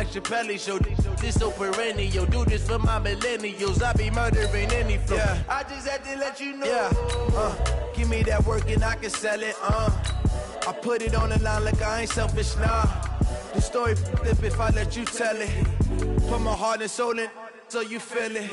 like Chappelle show. This so perennial, do this for my millennials. I be murdering any flow. Yeah. I just had to let you know. Yeah. Give me that work and I can sell it. I put it on the line like I ain't selfish, nah. The story flip if I let you tell it. Put my heart and soul in so you feel it.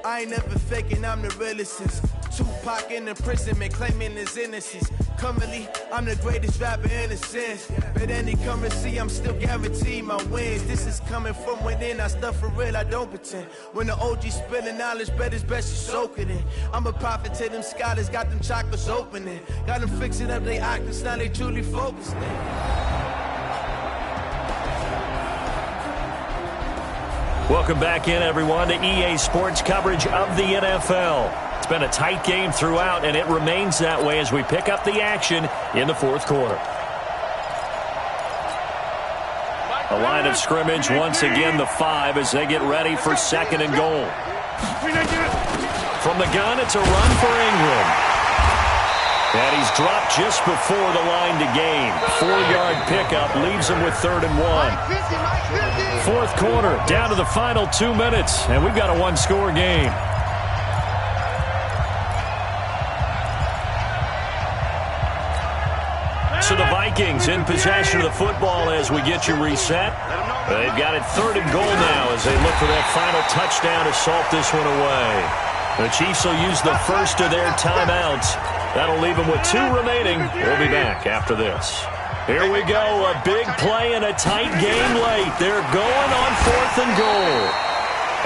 I ain't never faking, I'm the realest since Tupac in imprisonment, claiming his innocence. Currently, I'm the greatest rapper in a sense. But any currency, I'm still guaranteed my wins. This is coming from within, I stuff for real, I don't pretend. When the OG spilling knowledge, bet it's best you soak it in. I'm a prophet to them scholars, got them chakras opening. Got them fixing up their octaves, now they truly focused. Welcome back in, everyone, to EA Sports coverage of the NFL. It's been a tight game throughout, and it remains that way as we pick up the action in the fourth quarter. A line of scrimmage, once again the 5 as they get ready for second and goal. From the gun, it's a run for Ingram. And he's dropped just before the line to gain. 4-yard pickup leaves him with 3rd and 1. Fourth quarter, down to the final 2 minutes, and we've got a one-score game. So the Vikings in possession of the football as we get you reset. They've got it 3rd and goal now as they look for that final touchdown to salt this one away. The Chiefs will use the first of their timeouts. That'll leave them with 2 remaining. We'll be back after this. Here we go, a big play and a tight game late. They're going on 4th and goal.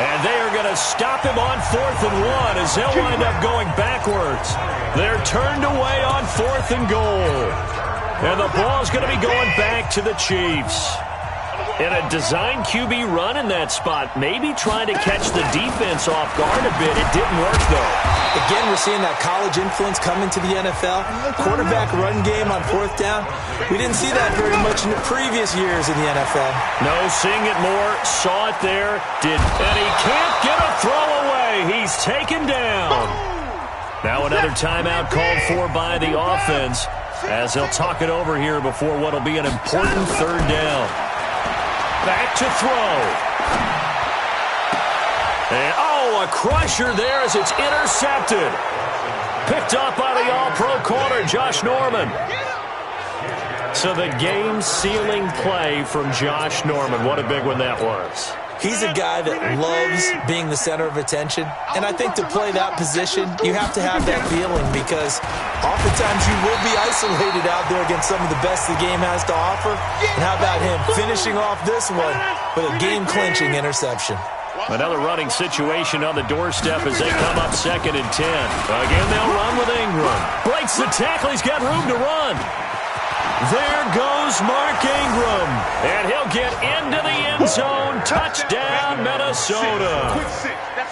And they are going to stop him on 4th and 1 as they'll wind up going backwards. They're turned away on 4th and goal. And the ball's going to be going back to the Chiefs. And a design QB run in that spot, maybe trying to catch the defense off guard a bit. It didn't work, though. Again, we're seeing that college influence come into the NFL. Quarterback run game on 4th down. We didn't see that very much in the previous years in the NFL. No, seeing it more. Saw it there. And he can't get a throw away. He's taken down. Now another timeout called for by the offense as they'll talk it over here before what will be an important 3rd down. Back to throw. And, a crusher there as it's intercepted. Picked up by the all-pro corner, Josh Norman. So the game-sealing play from Josh Norman. What a big one that was. He's a guy that loves being the center of attention, and I think to play that position, you have to have that feeling because oftentimes you will be isolated out there against some of the best the game has to offer. And how about him finishing off this one with a game-clinching interception? Another running situation on the doorstep as they come up 2nd and 10. Again, they'll run with Ingram. Breaks the tackle. He's got room to run. There goes Mark Ingram. And he'll get into the end zone. Touchdown, Minnesota.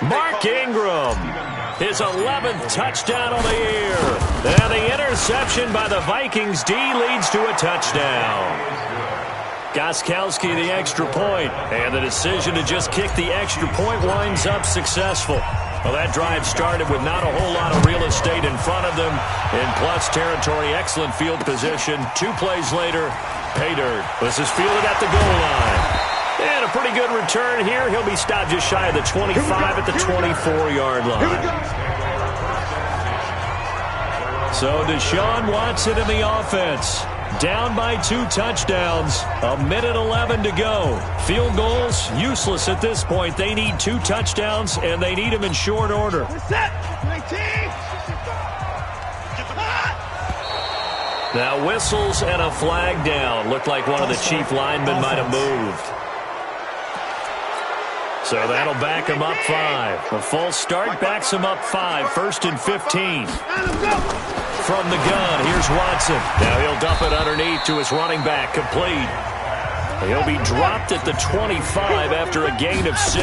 Mark Ingram. His 11th touchdown of the year. And the interception by the Vikings D leads to a touchdown. Gostkowski the extra point, and the decision to just kick the extra point winds up successful. Well, that drive started with not a whole lot of real estate in front of them. In plus territory, excellent field position. 2 plays later, pay dirt. This is fielded at the goal line. And a pretty good return here. He'll be stopped just shy of the 25 at the 24-yard line. So Deshaun Watson in the offense. Down by 2 touchdowns. 1:11 to go. Field goals, useless at this point. They need 2 touchdowns, and they need them in short order. Now whistles and a flag down. Looked like one of the Chief linemen might have moved. So that'll back him up 5. A false start backs him up 5. 1st and 15. From the gun, here's Watson. Now he'll dump it underneath to his running back, complete. He'll be dropped at the 25 after a gain of 6.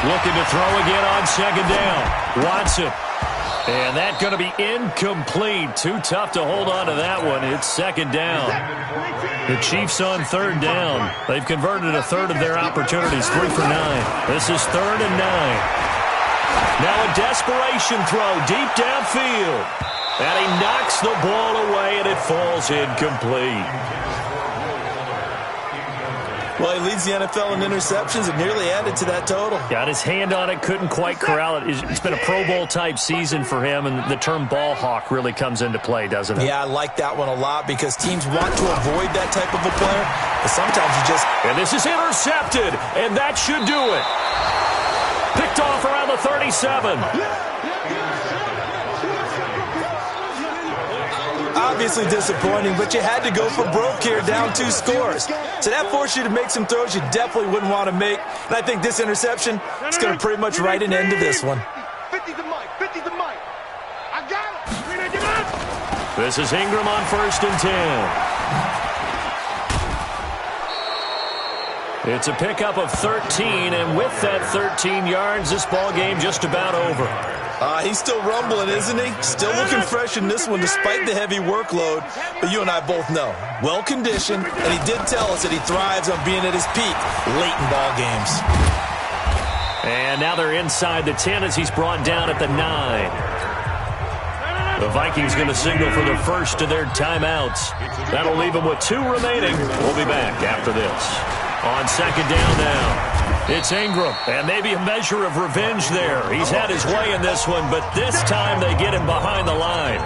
Looking to throw again on 2nd down. Watson. And that's going to be incomplete. Too tough to hold on to that one. It's 2nd down. The Chiefs on 3rd down. They've converted a third of their opportunities, 3 for 9. This is 3rd and 9. Now a desperation throw deep downfield. And he knocks the ball away, and it falls incomplete. Well, he leads the NFL in interceptions and nearly added to that total. Got his hand on it, couldn't quite corral it. It's been a Pro Bowl-type season for him, and the term ball hawk really comes into play, doesn't it? Yeah, I like that one a lot because teams want to avoid that type of a player, but sometimes you just... And this is intercepted, and that should do it. Picked off around the 37. Obviously disappointing, but you had to go for broke here, down 2 scores. So that forced you to make some throws you definitely wouldn't want to make. And I think this interception is going to pretty much write an end to this one. 50 to Mike. 50 to Mike. I got it. This is Ingram on 1st and 10. It's a pickup of 13, and with that 13 yards, this ball game just about over. He's still rumbling, isn't he? Still looking fresh in this one despite the heavy workload. But you and I both know, well-conditioned, and he did tell us that he thrives on being at his peak late in ball games. And now they're inside the 10 as he's brought down at the 9. The Vikings going to signal for the first of their timeouts. That'll leave them with 2 remaining. We'll be back after this. On 2nd down now. It's Ingram, and maybe a measure of revenge there. He's had his way in this one, but this time they get him behind the line.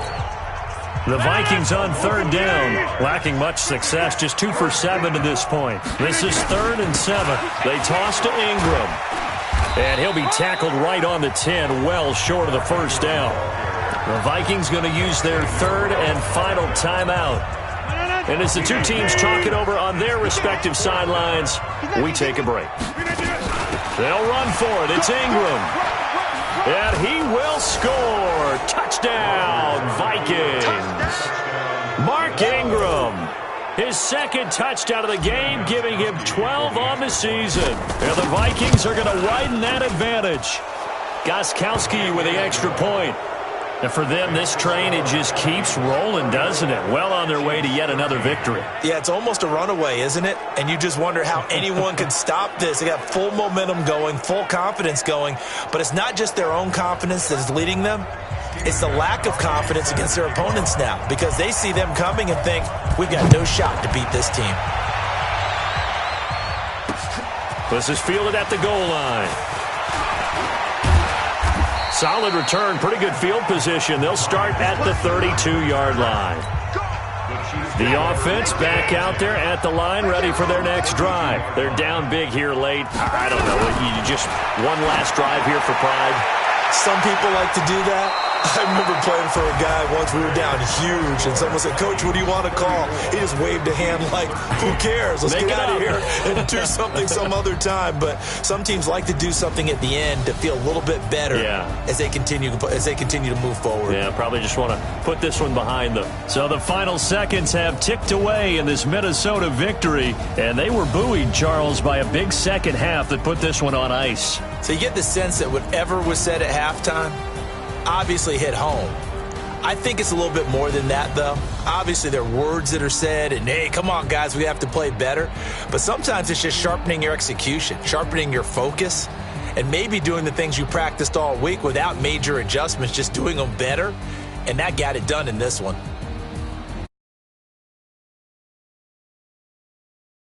The Vikings on 3rd down, lacking much success, just 2 for 7 to this point. This is 3rd and 7. They toss to Ingram, and he'll be tackled right on the 10, well short of the first down. The Vikings going to use their 3rd and final timeout. And as the two teams talk it over on their respective sidelines, we take a break. They'll run for it. It's Ingram. And he will score. Touchdown, Vikings. Mark Ingram. His 2nd touchdown of the game, giving him 12 on the season. And the Vikings are going to widen that advantage. Gostkowski with the extra point. And for them, this train, it just keeps rolling, doesn't it? Well on their way to yet another victory. Yeah, it's almost a runaway, isn't it? And you just wonder how anyone could stop this. They got full momentum going, full confidence going. But it's not just their own confidence that is leading them. It's the lack of confidence against their opponents now because they see them coming and think, we've got no shot to beat this team. This is fielded at the goal line. Solid return, pretty good field position. They'll start at the 32-yard line. The offense back out there at the line, ready for their next drive. They're down big here late. I don't know. You just one last drive here for pride. Some people like to do that. I remember playing for a guy once. We were down huge, and someone said, Coach, what do you want to call? He just waved a hand like, who cares? Let's get out of here and do something some other time. But some teams like to do something at the end to feel a little bit better as they continue to move forward. Yeah, probably just want to put this one behind them. So the final seconds have ticked away in this Minnesota victory, and they were buoyed, Charles, by a big second half that put this one on ice. So you get the sense that whatever was said at halftime obviously hit home. I think it's a little bit more than that, though. Obviously, there are words that are said, and, hey, come on, guys, we have to play better. But sometimes it's just sharpening your execution, sharpening your focus, and maybe doing the things you practiced all week without major adjustments, just doing them better. And that got it done in this one.